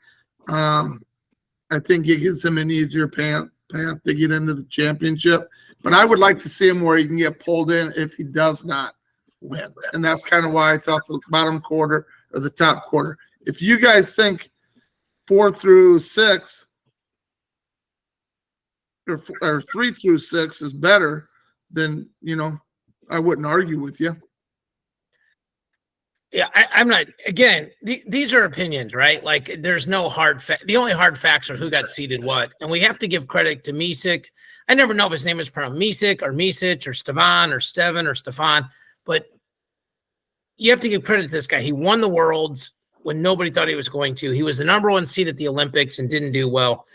I think it gives him an easier path to get into the championship. But I would like to see him where he can get pulled in if he does not win. And that's kind of why I thought the bottom quarter or the top quarter. If you guys think 4 through 6 or 3 through 6 is better, then, I wouldn't argue with you. Yeah, I'm not. Again, these are opinions, right? Like, there's no hard fact. The only hard facts are who got seeded what. And we have to give credit to Miocic. I never know if his name is pronounced Miocic or Miocic or Stevan or Steven or Stefan, but you have to give credit to this guy. He won the Worlds when nobody thought he was going to. He was the number 1 seed at the Olympics and didn't do well.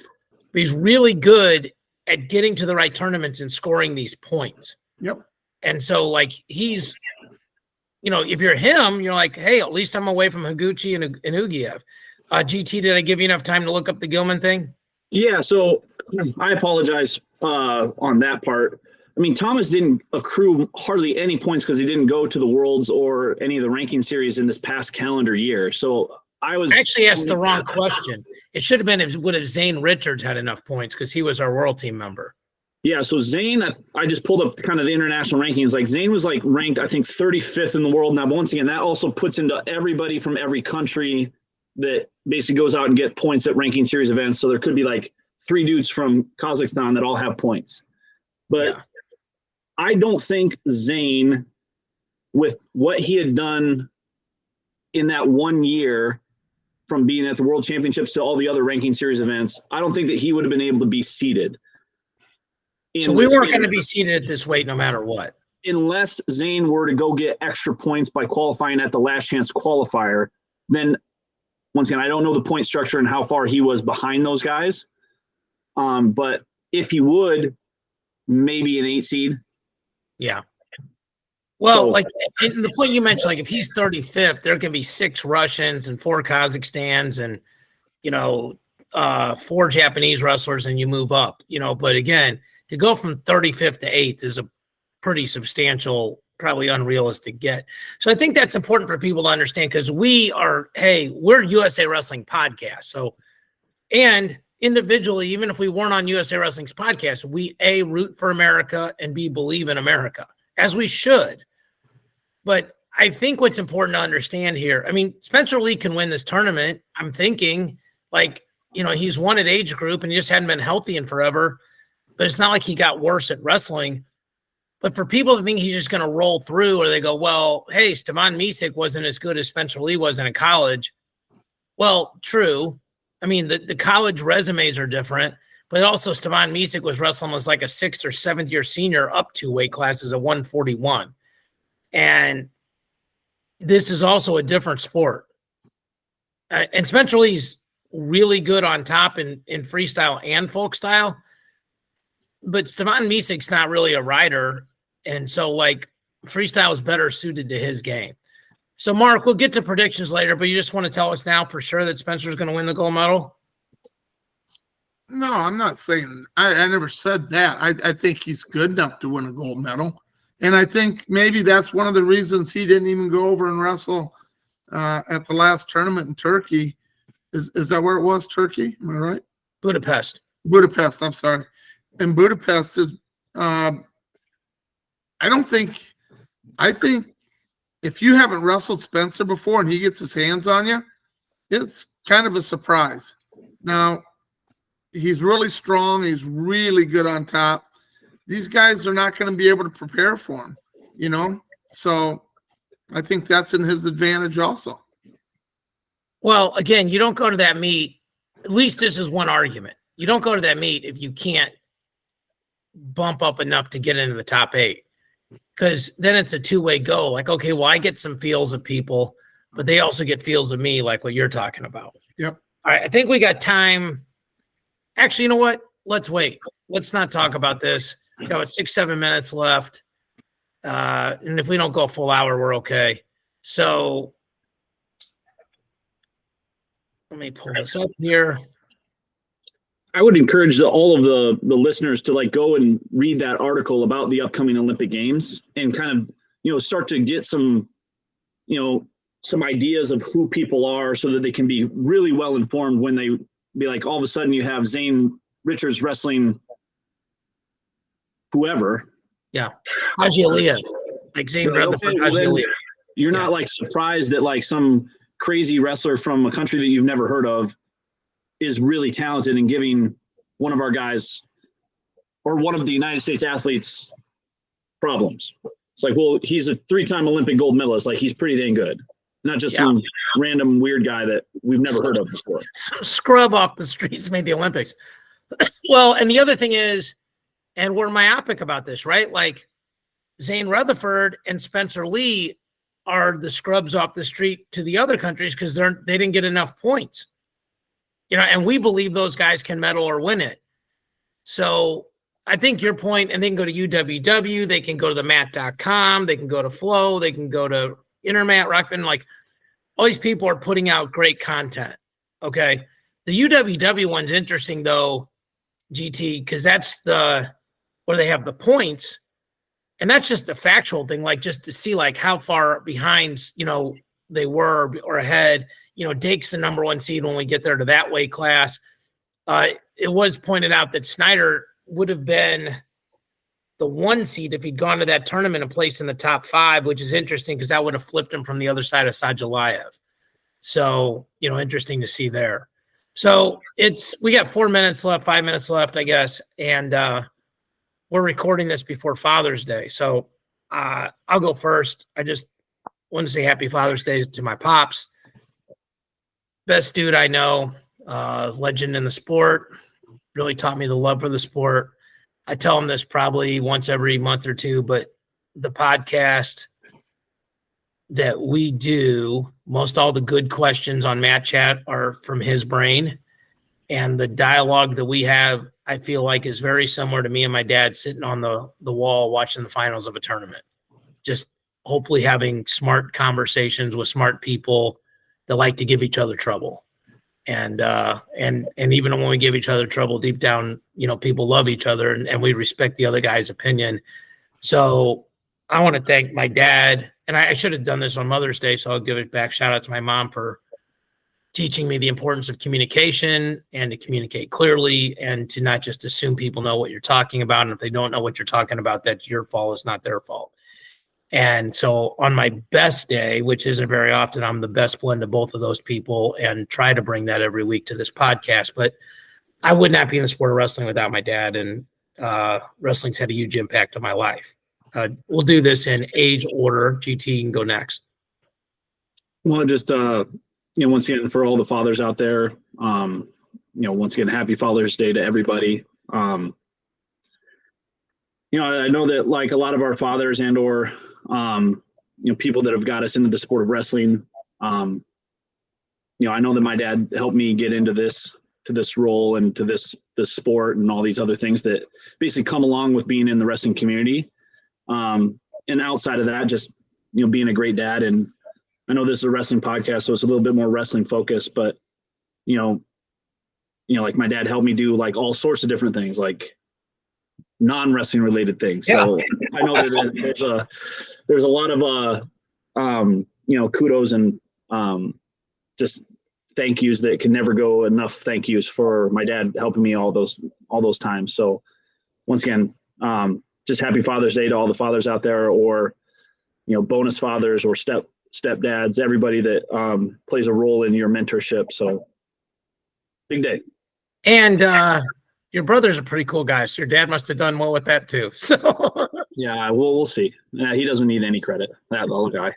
But he's really good at getting to the right tournaments and scoring these points. Yep. And so, like, he's, if you're him, you're like, hey, at least I'm away from Higuchi and Ugiev. GT, did I give you enough time to look up the Gilman thing? Yeah, so I apologize. on that part. I mean, Thomas didn't accrue hardly any points because he didn't go to the Worlds or any of the ranking series in this past calendar year. So I actually asked the wrong question. It should have been would have Zane Richards had enough points because he was our World Team member. Yeah, so Zane, I just pulled up kind of the international rankings. Like Zane was like ranked, I think, 35th in the world. Now, once again, that also puts into everybody from every country that basically goes out and get points at ranking series events. So there could be like 3 dudes from Kazakhstan that all have points. But yeah. I don't think Zane, with what he had done in that 1 year from being at the World Championships to all the other ranking series events, I don't think that he would have been able to be seeded. So we weren't going to be seated at this weight no matter what. Unless Zane were to go get extra points by qualifying at the last chance qualifier, then once again, I don't know the point structure and how far he was behind those guys. But if he would, maybe an 8 seed. Yeah. Well, like the point you mentioned, like if he's 35th, there can be 6 Russians and 4 Kazakhstans and, 4 Japanese wrestlers and you move up, but again, to go from 35th to 8th is a pretty substantial, probably unrealistic get. So I think that's important for people to understand because we're USA Wrestling Podcast. So, and individually, even if we weren't on USA Wrestling's podcast, we A, root for America and B, believe in America, as we should. But I think what's important to understand here, I mean, Spencer Lee can win this tournament. I'm thinking he's won at age group and he just hadn't been healthy in forever. But it's not like he got worse at wrestling. But for people that think he's just going to roll through or they go, well, hey, Stevan Misic wasn't as good as Spencer Lee was in college. Well, true. I mean, the college resumes are different, but also Stevan Misic was wrestling as like a 6th or 7th year senior up 2 weight classes at 141. And this is also a different sport. And Spencer Lee's really good on top in freestyle and folk style. But Stevan Misic's not really a rider. And so, freestyle is better suited to his game. So, Mark, we'll get to predictions later, but you just want to tell us now for sure that Spencer's going to win the gold medal? No, I'm not saying – I never said that. I think he's good enough to win a gold medal. And I think maybe that's one of the reasons he didn't even go over and wrestle at the last tournament in Turkey. Is that where it was, Turkey? Am I right? Budapest, I'm sorry. And Budapest is I think if you haven't wrestled Spencer before and he gets his hands on you, it's kind of a surprise. Now, he's really strong. He's really good on top. These guys are not going to be able to prepare for him, So I think that's in his advantage also. Well, again, you don't go to that meet. At least this is one argument. You don't go to that meet if you can't bump up enough to get into the top 8, because then it's a 2-way go. Like, okay, well, I get some feels of people, but they also get feels of me, like what you're talking about. Yep. All right, I think we got time. Actually, you know what? Let's wait. Let's not talk about this. We got 6-7 minutes left, and if we don't go a full hour, we're okay. So let me pull this up here. I would encourage all of the listeners to go and read that article about the upcoming Olympic Games and kind of, start to get some ideas of who people are so that they can be really well informed when they be like, all of a sudden you have Zane Richards wrestling whoever. Yeah. Haji Aliyev. Like Zane Rutherford, Haji Aliyev. You're not surprised that some crazy wrestler from a country that you've never heard of is really talented and giving one of our guys or one of the United States athletes problems. It's like, well, he's a 3-time Olympic gold medalist. Like, he's pretty dang good. Not just some random weird guy that we've never heard of before. Some scrub off the streets made the Olympics. Well, and the other thing is, and we're myopic about this, right? Like Zane Rutherford and Spencer Lee are the scrubs off the street to the other countries because they didn't get enough points. And we believe those guys can medal or win it. So I think your point, and they can go to UWW, they can go to the mat.com, they can go to Flow, they can go to Intermat, Rockfin, all these people are putting out great content. Okay. The UWW one's interesting though, GT, because that's where they have the points. And that's just a factual thing, like just to see like how far behind, they were or ahead. Dake's the number 1 seed when we get there to that weight class. It was pointed out that Snyder would have been the 1 seed if he'd gone to that tournament and placed in the top 5, which is interesting because that would have flipped him from the other side of Sajalayev. So, interesting to see there. So we got 4 minutes left, 5 minutes left, I guess. And we're recording this before Father's Day. So I'll go first. I just want to say happy Father's Day to my pops. Best dude I know, legend in the sport, really taught me the love for the sport. I tell him this probably once every month or two, but the podcast that we do, most all the good questions on Matt Chat are from his brain. And the dialogue that we have, I feel like, is very similar to me and my dad sitting on the wall watching the finals of a tournament. Just hopefully having smart conversations with smart people that like to give each other trouble. And even when we give each other trouble deep down, people love each other and we respect the other guy's opinion. So I want to thank my dad, and I should have done this on Mother's Day, so I'll give it back. Shout out to my mom for teaching me the importance of communication and to communicate clearly and to not just assume people know what you're talking about. And if they don't know what you're talking about, that's your fault. It's not their fault. And so on my best day, which isn't very often, I'm the best blend of both of those people and try to bring that every week to this podcast. But I would not be in the sport of wrestling without my dad, and wrestling's had a huge impact on my life. We'll do this in age order. GT, you can go next. Well, just, once again, for all the fathers out there, once again, happy Father's Day to everybody. I know that like a lot of our fathers and or people that have got us into the sport of wrestling, I know that my dad helped me get into this role and to this sport and all these other things that basically come along with being in the wrestling community. And outside of that, just being a great dad. And I know this is a wrestling podcast, so it's a little bit more wrestling focused, but like my dad helped me do like all sorts of different things, like non-wrestling related things. Yeah. So I know that there's a lot of kudos and just thank yous that can never go enough. Thank yous for my dad helping me all those times. So once again, just happy Father's Day to all the fathers out there, or bonus fathers or stepdads, everybody that plays a role in your mentorship. So big day. And your brother's a pretty cool guy, so your dad must have done well with that too. So yeah, we'll see. Yeah, he doesn't need any credit. That little guy.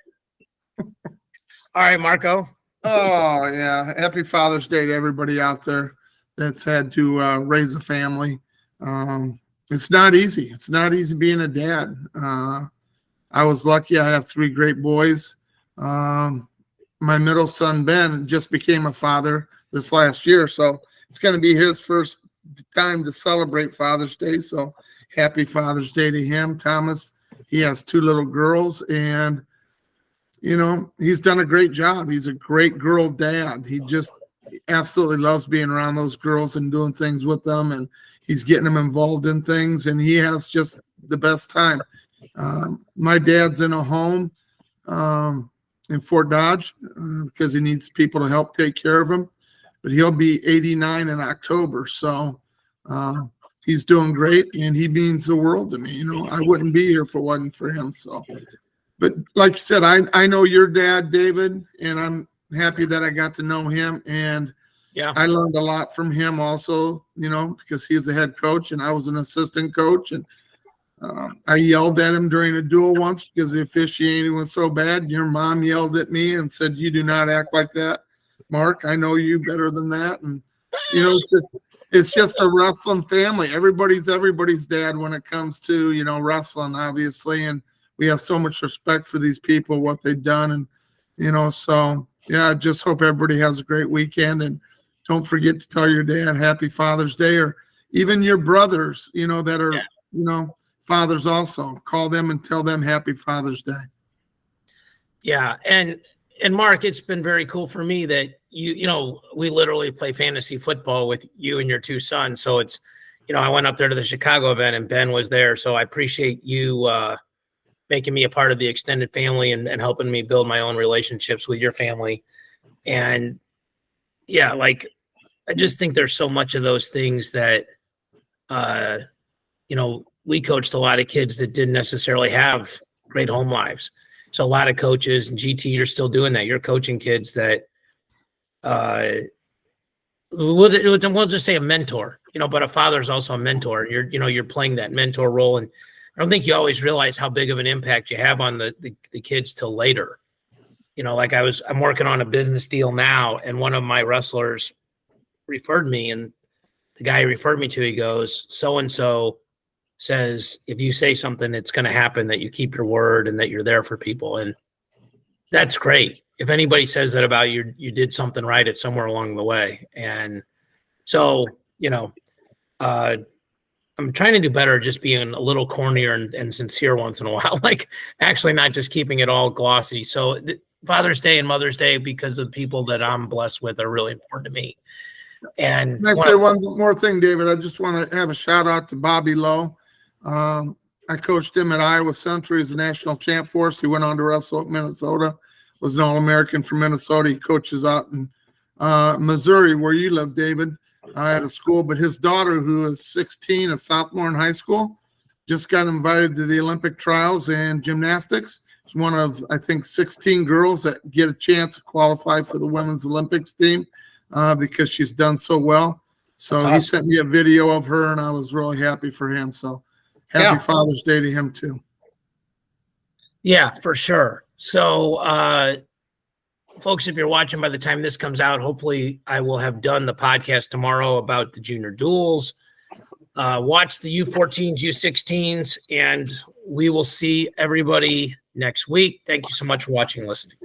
All right, Marco. Oh yeah, happy Father's Day to everybody out there that's had to raise a family. It's not easy. It's not easy being a dad. I was lucky. I have 3 great boys. My middle son, Ben, just became a father this last year. So it's going to be his first time to celebrate Father's Day. So happy Father's Day to him. Thomas, he has 2 little girls, and, he's done a great job. He's a great girl dad. He just absolutely loves being around those girls and doing things with them, and he's getting them involved in things, and he has just the best time. My dad's in a home in Fort Dodge because he needs people to help take care of him, but he'll be 89 in October. So he's doing great, and he means the world to me. I wouldn't be here if it wasn't for him. So, but like you said, I know your dad, David, and I'm happy that I got to know him. And yeah, I learned a lot from him also, because he's the head coach and I was an assistant coach. And I yelled at him during a duel once because the officiating was so bad. Your mom yelled at me and said, "You do not act like that, Mark. I know you better than that." And, it's just a wrestling family. Everybody's dad when it comes to, wrestling, obviously. And we have so much respect for these people, what they've done. And, so, yeah, I just hope everybody has a great weekend. And don't forget to tell your dad happy Father's Day, or even your brothers, that are, fathers also. Call them and tell them happy Father's Day. Yeah. And Mark, it's been very cool for me that we literally play fantasy football with you and your 2 sons. So it's, I went up there to the Chicago event and Ben was there. So I appreciate you making me a part of the extended family and helping me build my own relationships with your family. And yeah, like, I just think there's so much of those things that, we coached a lot of kids that didn't necessarily have great home lives. So a lot of coaches and GT, you're still doing that. You're coaching kids that, we'll just say a mentor, but a father is also a mentor. You're playing that mentor role. And I don't think you always realize how big of an impact you have on the kids till later. Like I'm working on a business deal now, and one of my wrestlers referred me, and the guy he referred me to, he goes, so-and-so says, if you say something, it's going to happen, that you keep your word and that you're there for people. And that's great. If anybody says that about you, you did something right at somewhere along the way. And so, I'm trying to do better, just being a little cornier and sincere once in a while, like actually not just keeping it all glossy. So Father's Day and Mother's Day, because of people that I'm blessed with, are really important to me. And Can I say one more thing, David? I just want to have a shout out to Bobby Lowe. I coached him at Iowa Central. He's a national champ for us. He went on to wrestle at Minnesota, was an All-American from Minnesota. He coaches out in Missouri, where you live, David, at a school. But his daughter, who is 16, a sophomore in high school, just got invited to the Olympic trials in gymnastics. She's one of, I think, 16 girls that get a chance to qualify for the women's Olympics team because she's done so well. So he sent me a video of her, and I was really happy for him. So happy Father's Day to him too. Yeah, for sure. So, folks, if you're watching by the time this comes out, hopefully I will have done the podcast tomorrow about the junior duels. Watch the U14s, U16s, and we will see everybody next week. Thank you so much for watching and listening.